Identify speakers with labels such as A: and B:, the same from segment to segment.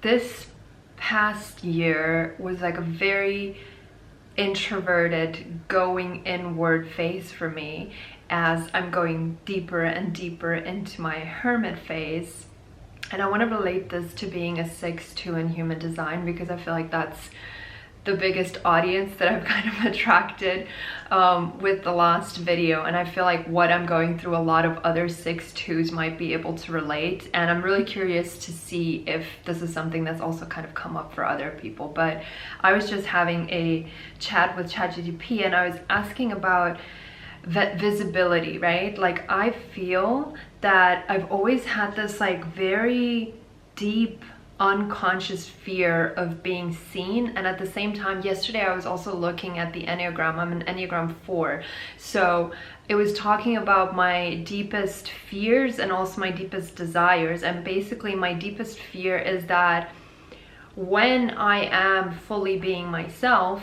A: this past year was like a very introverted, going inward phase for me as I'm going deeper and deeper into my hermit phase. And I want to relate this to being a 6-2 in human design, because I feel like that's the biggest audience that I've kind of attracted with the last video. And I feel like what I'm going through, a lot of other 6-2s might be able to relate. And I'm really curious to see if this is something that's also kind of come up for other people. But I was just having a chat with ChatGPT, and I was asking about that visibility, right? Like, I feel that I've always had this like very deep unconscious fear of being seen. And at the same time, yesterday I was also looking at the Enneagram. I'm an Enneagram 4, so it was talking about my deepest fears and also my deepest desires. And basically my deepest fear is that when I am fully being myself,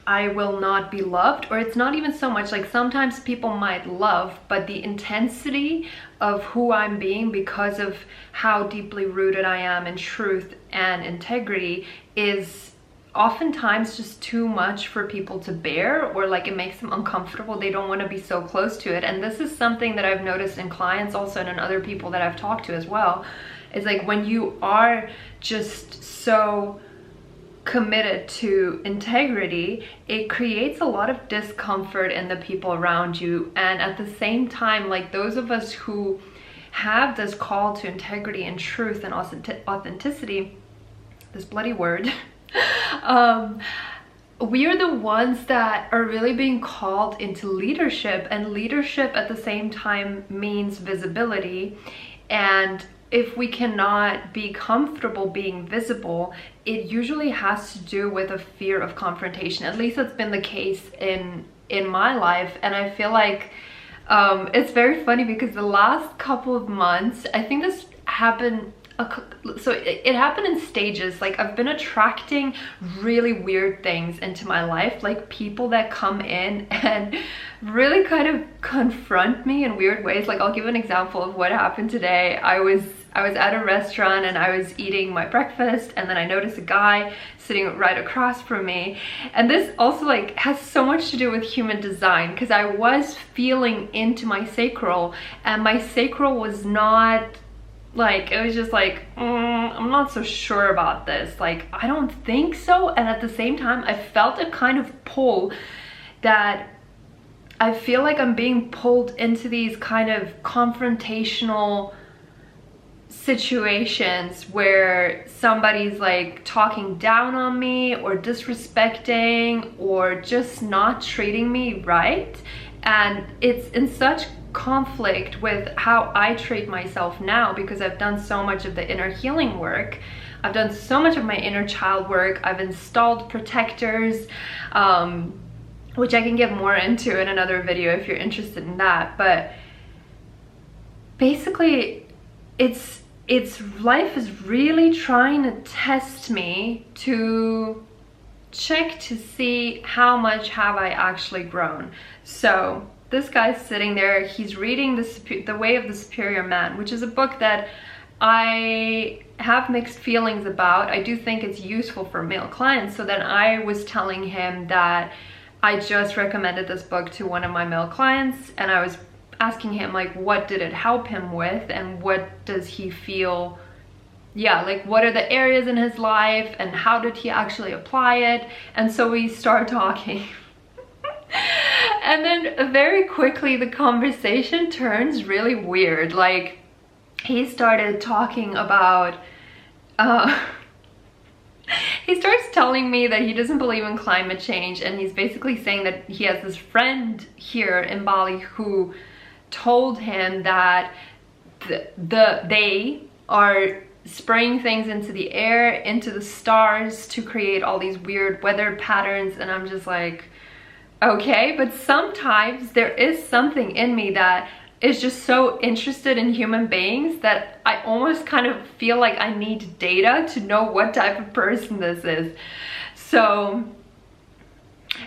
A: I will not be loved. Or it's not even so much like, sometimes people might love, but the intensity of who I'm being, because of how deeply rooted I am in truth and integrity, is oftentimes just too much for people to bear, or like it makes them uncomfortable. They don't want to be so close to it. And this is something that I've noticed in clients also, and in other people that I've talked to as well. It's like, when you are just so committed to integrity, it creates a lot of discomfort in the people around you. And at the same time, like, those of us who have this call to integrity and truth and authenticity, this bloody word, we are the ones that are really being called into leadership. And leadership at the same time means visibility. And if we cannot be comfortable being visible, it usually has to do with a fear of confrontation. At least that's been the case in my life. And I feel like it's very funny, because the last couple of months, I think this happened, so it happened in stages. Like, I've been attracting really weird things into my life, like people that come in and really kind of confront me in weird ways. Like, I'll give an example of what happened today. I was at a restaurant and I was eating my breakfast, and then I noticed a guy sitting right across from me. And this also like has so much to do with human design, because I was feeling into my sacral, and my sacral was not like, it was just like, I'm not so sure about this. Like, I don't think so. And at the same time, I felt a kind of pull that I feel like I'm being pulled into these kind of confrontational situations where somebody's like talking down on me, or disrespecting, or just not treating me right. And it's in such conflict with how I treat myself now, because I've done so much of the inner healing work. I've done so much of my inner child work. I've installed protectors, which I can get more into in another video if you're interested in that. But basically, it's life is really trying to test me to check to see how much have I actually grown. So this guy's sitting there, he's reading The Way of the Superior Man, which is a book that I have mixed feelings about. I do think it's useful for male clients. So then I was telling him that I just recommended this book to one of my male clients, and I was asking him like, what did it help him with, and what does he feel, like what are the areas in his life, and how did he actually apply it. And so we start talking. And then very quickly the conversation turns really weird. Like, he started talking about he starts telling me that he doesn't believe in climate change, and he's basically saying that he has this friend here in Bali who told him that they are spraying things into the air, into the stars, to create all these weird weather patterns. And I'm just like, okay. But sometimes there is something in me that is just so interested in human beings that I almost kind of feel like I need data to know what type of person this is. So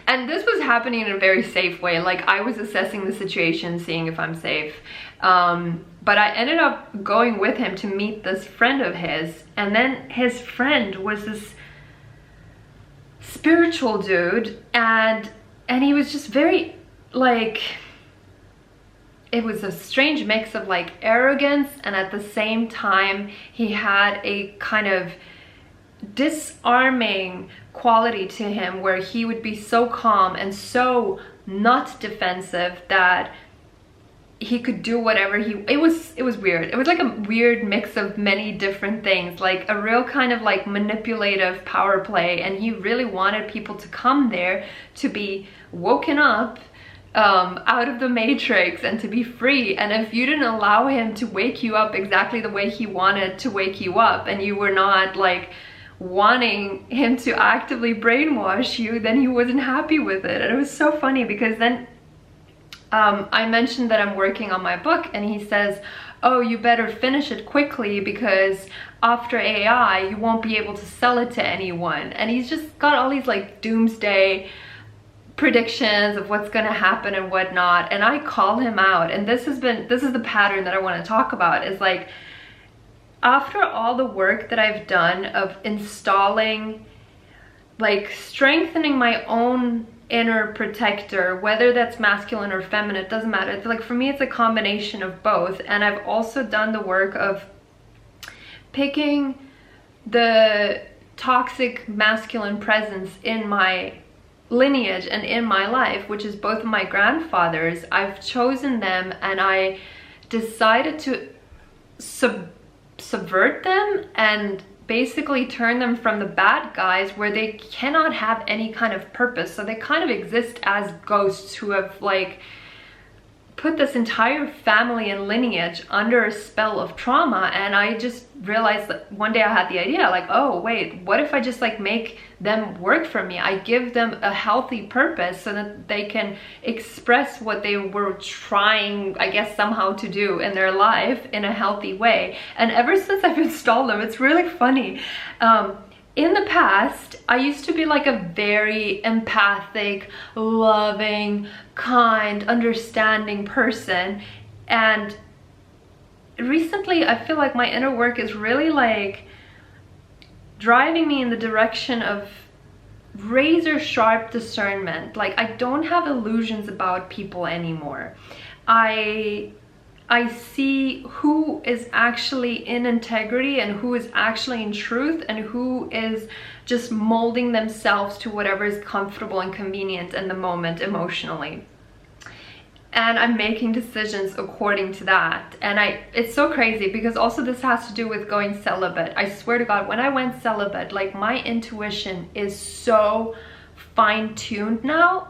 A: And this was happening in a very safe way. Like, I was assessing the situation, seeing if I'm safe. But I ended up going with him to meet this friend of his, and then his friend was this spiritual dude, and he was just very, like, it was a strange mix of like arrogance, and at the same time he had a kind of disarming quality to him where he would be so calm and so not defensive that he could do whatever it was weird. It was like a weird mix of many different things, like a real kind of like manipulative power play, and he really wanted people to come there to be woken up out of the matrix and to be free. And if you didn't allow him to wake you up exactly the way he wanted to wake you up, and you were not like wanting him to actively brainwash you, then he wasn't happy with it. And it was so funny because then I mentioned that I'm working on my book, and he says, oh, you better finish it quickly because after AI you won't be able to sell it to anyone. And he's just got all these like doomsday predictions of what's going to happen and whatnot. And I call him out, and this is the pattern that I want to talk about, is like, after all the work that I've done of installing, like strengthening my own inner protector, whether that's masculine or feminine, it doesn't matter. It's like, for me, it's a combination of both. And I've also done the work of picking the toxic masculine presence in my lineage and in my life, which is both of my grandfathers. I've chosen them, and I decided to subvert them and basically turn them from the bad guys where they cannot have any kind of purpose. So they kind of exist as ghosts who have like put this entire family and lineage under a spell of trauma. And I just realized that one day I had the idea, like, oh wait, what if I just like make them work for me? I give them a healthy purpose so that they can express what they were trying, I guess, somehow to do in their life in a healthy way. And ever since I've installed them, it's really funny. In the past, I used to be like a very empathic, loving, kind, understanding person. And recently, I feel like my inner work is really like driving me in the direction of razor sharp discernment. Like, I don't have illusions about people anymore. I see who is actually in integrity and who is actually in truth and who is just molding themselves to whatever is comfortable and convenient in the moment emotionally. And I'm making decisions according to that. And it's so crazy because also this has to do with going celibate. I swear to God, when I went celibate, like, my intuition is so fine-tuned now.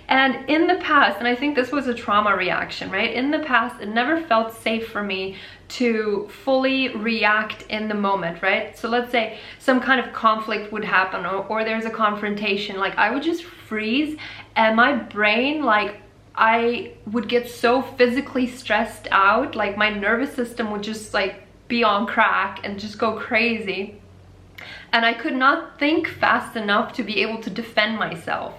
A: and in the past, and I think this was a trauma reaction, right? In the past, it never felt safe for me to fully react in the moment, right? So let's say some kind of conflict would happen, or there's a confrontation, like, I would just freeze, and my brain, like, I would get so physically stressed out, like my nervous system would just like be on crack and just go crazy. And I could not think fast enough to be able to defend myself.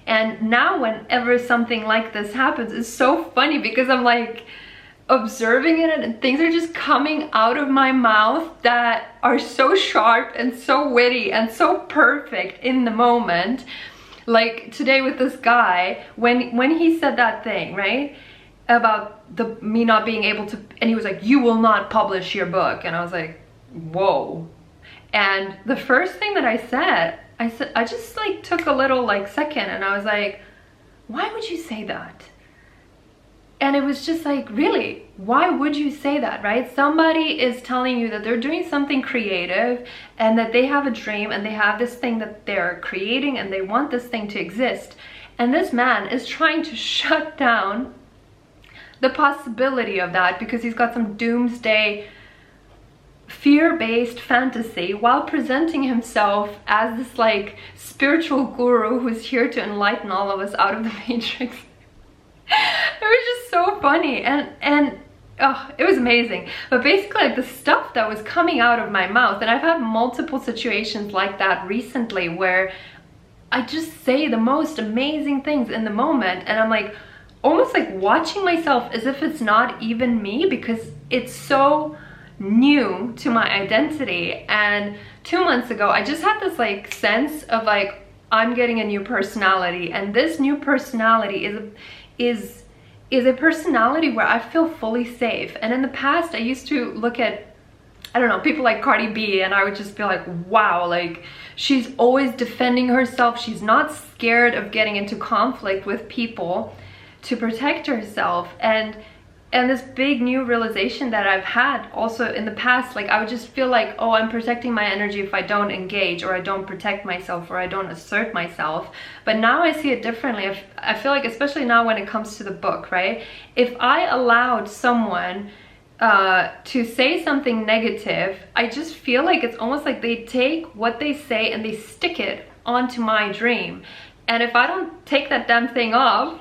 A: And now whenever something like this happens, it's so funny because I'm like observing it, and things are just coming out of my mouth that are so sharp and so witty and so perfect in the moment. Like today with this guy, when he said that thing, right, about me not being able to, and he was like, you will not publish your book. And I was like, whoa. And the first thing that I said, I just like took a little like second, and I was like, why would you say that? And it was just like, really, why would you say that, right? Somebody is telling you that they're doing something creative and that they have a dream and they have this thing that they're creating and they want this thing to exist. And this man is trying to shut down the possibility of that because he's got some doomsday fear-based fantasy while presenting himself as this like spiritual guru who's here to enlighten all of us out of the matrix. It was just so funny, and oh, it was amazing. But basically, like, the stuff that was coming out of my mouth, and I've had multiple situations like that recently where I just say the most amazing things in the moment, and I'm like almost like watching myself as if it's not even me, because it's so new to my identity. And 2 months ago I just had this like sense of like, I'm getting a new personality, and this new personality is a personality where I feel fully safe. And in the past I used to look at, I don't know, people like Cardi B, and I would just be like, wow, like she's always defending herself. She's not scared of getting into conflict with people to protect herself. And this big new realization that I've had also in the past, like I would just feel like, oh, I'm protecting my energy if I don't engage, or I don't protect myself, or I don't assert myself. But now I see it differently. I feel like, especially now when it comes to the book, right? If I allowed someone to say something negative, I just feel like it's almost like they take what they say and they stick it onto my dream. And if I don't take that damn thing off,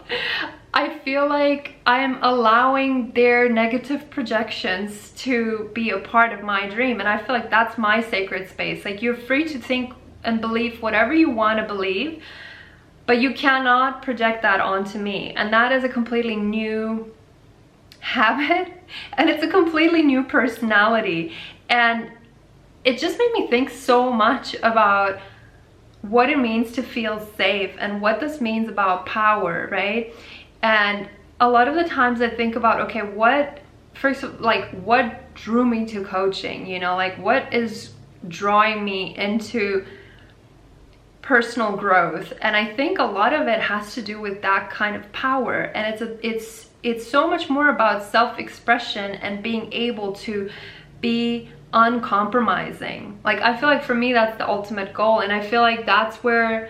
A: I feel like I am allowing their negative projections to be a part of my dream. And I feel like that's my sacred space. Like, you're free to think and believe whatever you want to believe, but you cannot project that onto me. And that is a completely new habit, and it's a completely new personality. And it just made me think so much about what it means to feel safe and what this means about power, right? And a lot of the times I think about, okay, what drew me to coaching, you know, like what is drawing me into personal growth? And I think a lot of it has to do with that kind of power. And it's so much more about self-expression and being able to be uncompromising. Like, I feel like for me that's the ultimate goal, and I feel like that's where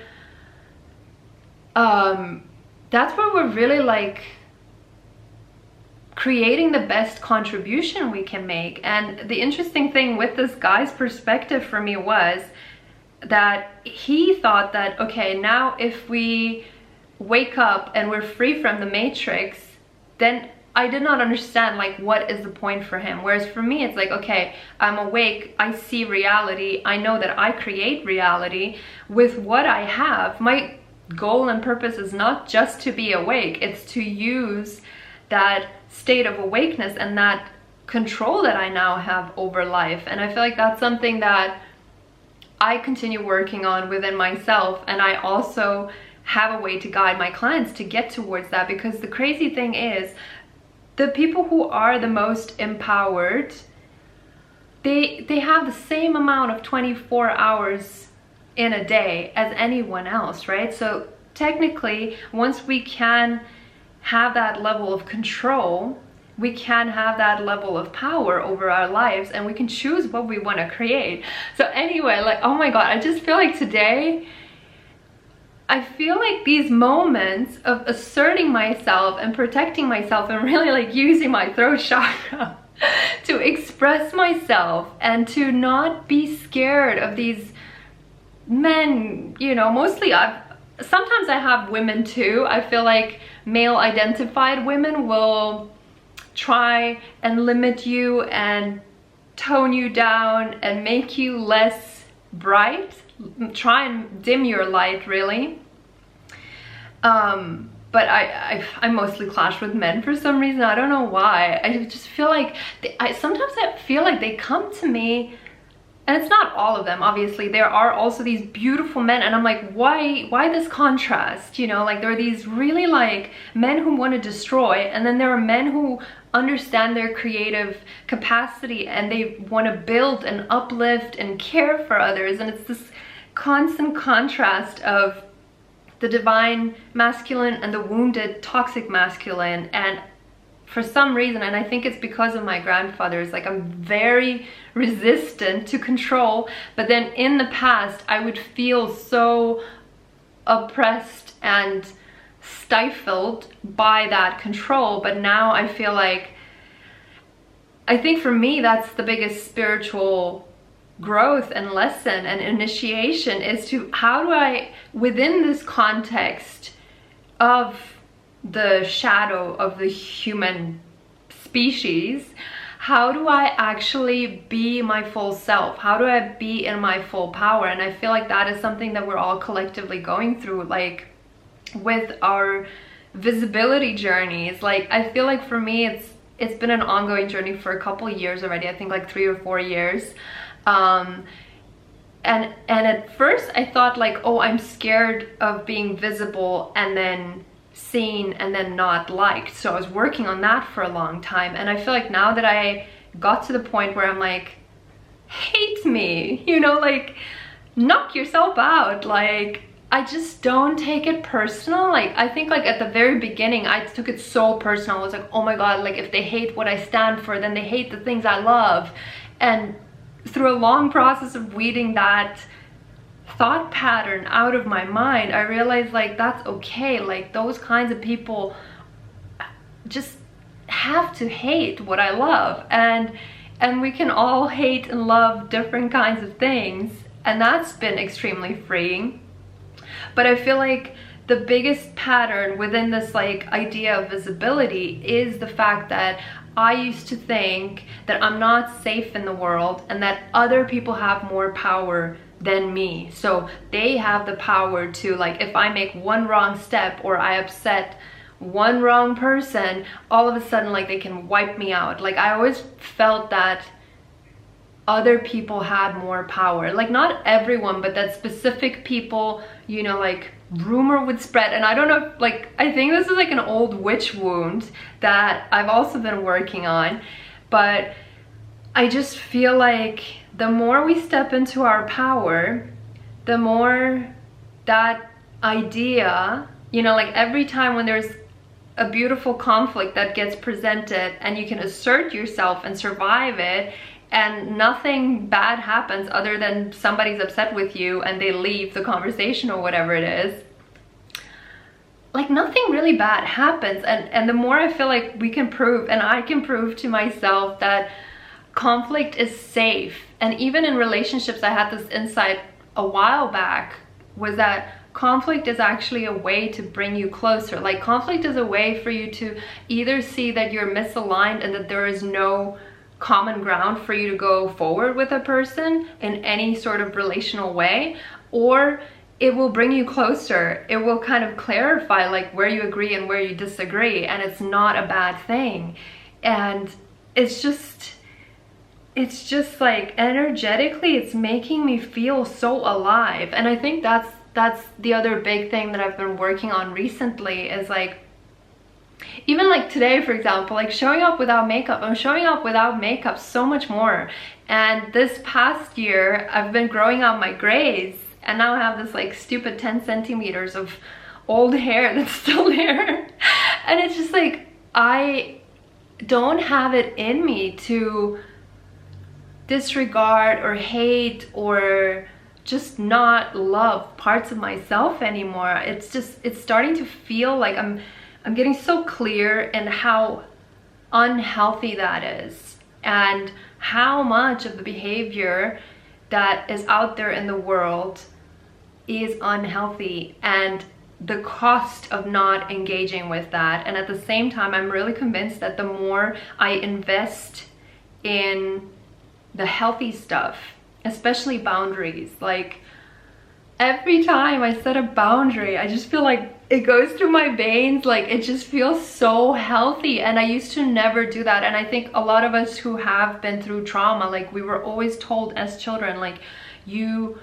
A: we're really like creating the best contribution we can make. And the interesting thing with this guy's perspective for me was that he thought that, okay, now if we wake up and we're free from the matrix, then I did not understand like what is the point for him. Whereas for me, it's like, okay, I'm awake, I see reality, I know that I create reality with what I have. My goal and purpose is not just to be awake, it's to use that state of awakeness and that control that I now have over life. And I feel like that's something that I continue working on within myself, and I also have a way to guide my clients to get towards that. Because the crazy thing is, the people who are the most empowered, they have the same amount of 24 hours in a day as anyone else, right? So technically, once we can have that level of control, we can have that level of power over our lives, and we can choose what we want to create. So anyway, like, oh my god, I just feel like today, I feel like these moments of asserting myself and protecting myself and really like using my throat chakra to express myself and to not be scared of these men, you know, mostly sometimes I have women too. I feel like male identified women will try and limit you and tone you down and make you less bright, try and dim your light, really. But I mostly clash with men for some reason. I don't know why. I just feel like sometimes I feel like they come to me, and it's not all of them, obviously. There are also these beautiful men, and I'm like, why this contrast? You know, like there are these really like men who want to destroy, and then there are men who understand their creative capacity and they want to build and uplift and care for others. And it's this constant contrast of the divine masculine and the wounded toxic masculine. And for some reason, and I think it's because of my grandfathers, like I'm very resistant to control. But then in the past, I would feel so oppressed and stifled by that control. But now I feel like, I think for me, that's the biggest spiritual growth and lesson and initiation, is to how do I, within this context of the shadow of the human species, how do I actually be my full self? How do I be in my full power? And I feel like that is something that we're all collectively going through, like with our visibility journeys. Like I feel like for me it's been an ongoing journey for a couple years already. I think like 3 or 4 years. And at first I thought like, oh, I'm scared of being visible and then seen and then not liked. So I was working on that for a long time. And I feel like now that I got to the point where I'm like, hate me, you know, like knock yourself out. Like I just don't take it personal. Like I think like at the very beginning I took it so personal. I was like, oh my god, like if they hate what I stand for, then they hate the things I love. And through a long process of weeding that thought pattern out of my mind, I realized like that's okay. Like those kinds of people just have to hate what I love, and we can all hate and love different kinds of things, and that's been extremely freeing. But I feel like the biggest pattern within this like idea of visibility is the fact that I used to think that I'm not safe in the world and that other people have more power than me. So they have the power to, like, if I make one wrong step or I upset one wrong person, all of a sudden like they can wipe me out. Like I always felt that other people had more power. Like not everyone, but that specific people, you know, like rumor would spread. And I don't know, like I think this is like an old witch wound that I've also been working on. But I just feel like the more we step into our power, the more that idea, you know, like every time when there's a beautiful conflict that gets presented and you can assert yourself and survive it, and nothing bad happens other than somebody's upset with you and they leave the conversation or whatever it is, like nothing really bad happens. And the more I feel like we can prove, and I can prove to myself, that conflict is safe. And even in relationships, I had this insight a while back, was that conflict is actually a way to bring you closer. Like conflict is a way for you to either see that you're misaligned and that there is no common ground for you to go forward with a person in any sort of relational way, or it will bring you closer. It will kind of clarify like where you agree and where you disagree, and it's not a bad thing. And it's just like energetically it's making me feel so alive. And I think that's the other big thing that I've been working on recently, is like, even like today, for example, like showing up without makeup. I'm showing up without makeup so much more. And this past year, I've been growing out my grays, and now I have this like stupid 10 centimeters of old hair that's still there. And it's just like, I don't have it in me to disregard or hate or just not love parts of myself anymore. It's starting to feel like I'm getting so clear in how unhealthy that is, and how much of the behavior that is out there in the world is unhealthy, and the cost of not engaging with that. And at the same time, I'm really convinced that the more I invest in the healthy stuff, especially boundaries, like every time I set a boundary, I just feel like it goes through my veins. Like it just feels so healthy. And I used to never do that. And I think a lot of us who have been through trauma, like we were always told as children, like you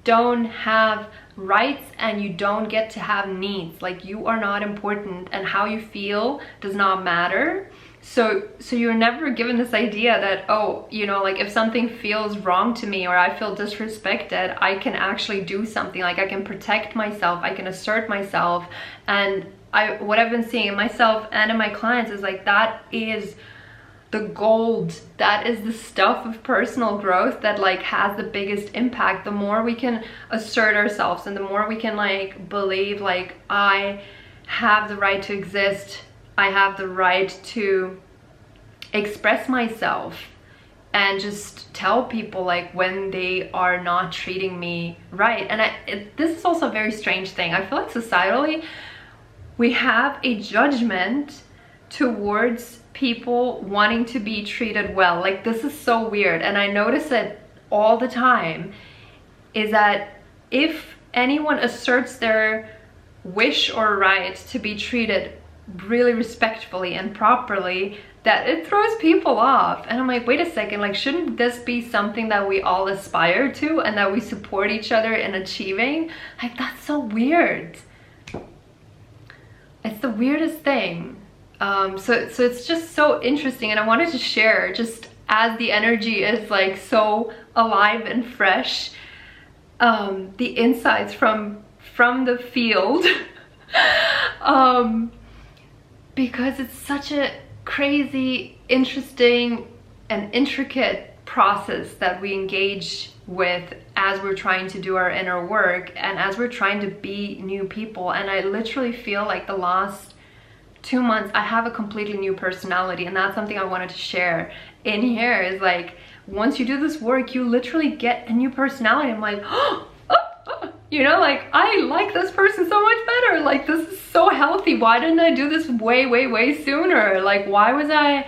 A: don't have rights and you don't get to have needs. Like you are not important, and how you feel does not matter. So you're never given this idea that, oh, you know, like if something feels wrong to me or I feel disrespected, I can actually do something. Like I can protect myself, I can assert myself. And what I've been seeing in myself and in my clients is like, that is the gold, that is the stuff of personal growth that like has the biggest impact. The more we can assert ourselves and the more we can like believe like I have the right to exist, I have the right to express myself, and just tell people like when they are not treating me right. And this is also a very strange thing. I feel like societally we have a judgment towards people wanting to be treated well. Like, this is so weird, and I notice it all the time, is that if anyone asserts their wish or right to be treated really respectfully and properly, that it throws people off. And I'm like, wait a second, like, shouldn't this be something that we all aspire to and that we support each other in achieving? Like, that's so weird. It's the weirdest thing. So it's just so interesting, and I wanted to share, just as the energy is like so alive and fresh, the insights from the field, because it's such a crazy, interesting, and intricate process that we engage with as we're trying to do our inner work and as we're trying to be new people. And I literally feel like the last 2 months I have a completely new personality, and that's something I wanted to share in here. Is like, once you do this work, you literally get a new personality. I'm like, you know, like, I like this person so much better. Like, this is so healthy. Why didn't I do this way sooner? Like, why was I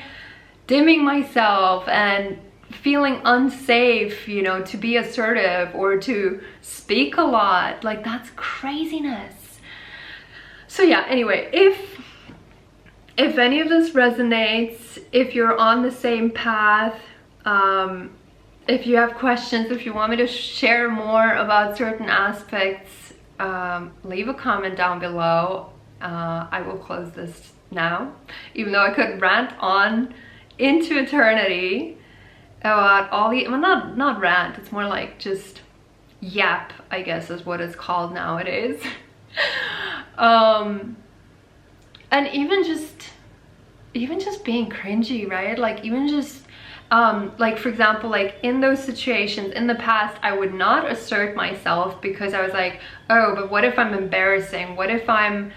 A: dimming myself and feeling unsafe, you know, to be assertive or to speak a lot? Like, that's craziness. So yeah, anyway, if any of this resonates, if you're on the same path, if you have questions, if you want me to share more about certain aspects, leave a comment down below. I will close this now, even though I could rant on into eternity about all the, well, not rant, it's more like just yap, I guess is what it's called nowadays. And even just being cringy, right? Like, even just like, for example, like in those situations in the past, I would not assert myself because I was like, oh, but what if I'm embarrassing? What if I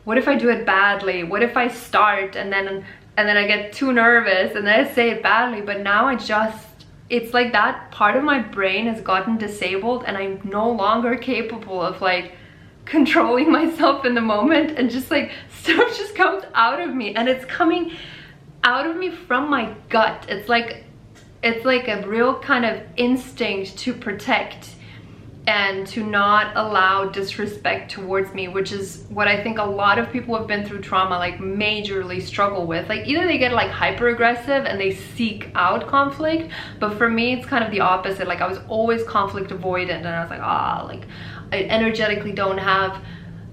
A: do it badly? What if I start and then I get too nervous and then I say it badly? But now it's like that part of my brain has gotten disabled, and I'm no longer capable of like controlling myself in the moment, and just like stuff just comes out of me, and it's coming out of me from my gut. It's like a real kind of instinct to protect and to not allow disrespect towards me, which is what I think a lot of people who have been through trauma like majorly struggle with. Like, either they get like hyper aggressive and they seek out conflict, but for me it's kind of the opposite. Like, I was always conflict avoidant, and I was like, like, I energetically don't have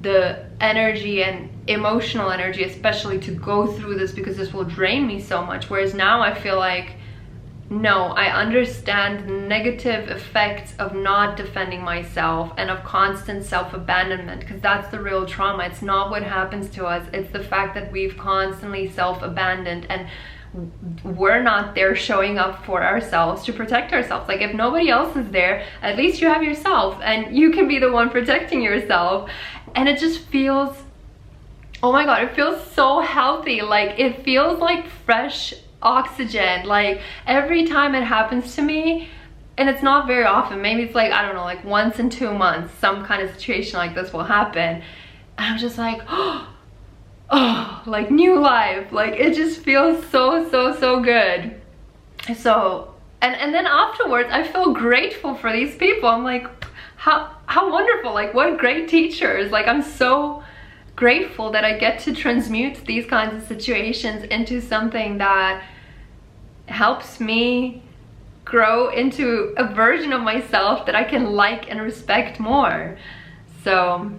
A: the energy and emotional energy especially to go through this, because this will drain me so much. Whereas now I feel like, no, I understand the negative effects of not defending myself and of constant self-abandonment, because that's the real trauma. It's not what happens to us, it's the fact that we've constantly self-abandoned and we're not there showing up for ourselves to protect ourselves. Like, if nobody else is there, at least you have yourself, and you can be the one protecting yourself. And it just feels, oh my god, it feels so healthy. Like, it feels like fresh oxygen. Like, every time it happens to me, and it's not very often, maybe it's like, I don't know, like once in 2 months, some kind of situation like this will happen, and I'm just like, oh, like new life. Like, it just feels so good. So, and then afterwards I feel grateful for these people. I'm like, how wonderful, like, what great teachers. Like, I'm so grateful that I get to transmute these kinds of situations into something that helps me grow into a version of myself that I can like and respect more. So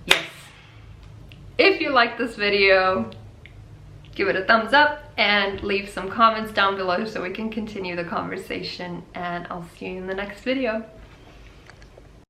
A: yes, if you like this video, give it a thumbs up and leave some comments down below so we can continue the conversation, and I'll see you in the next video.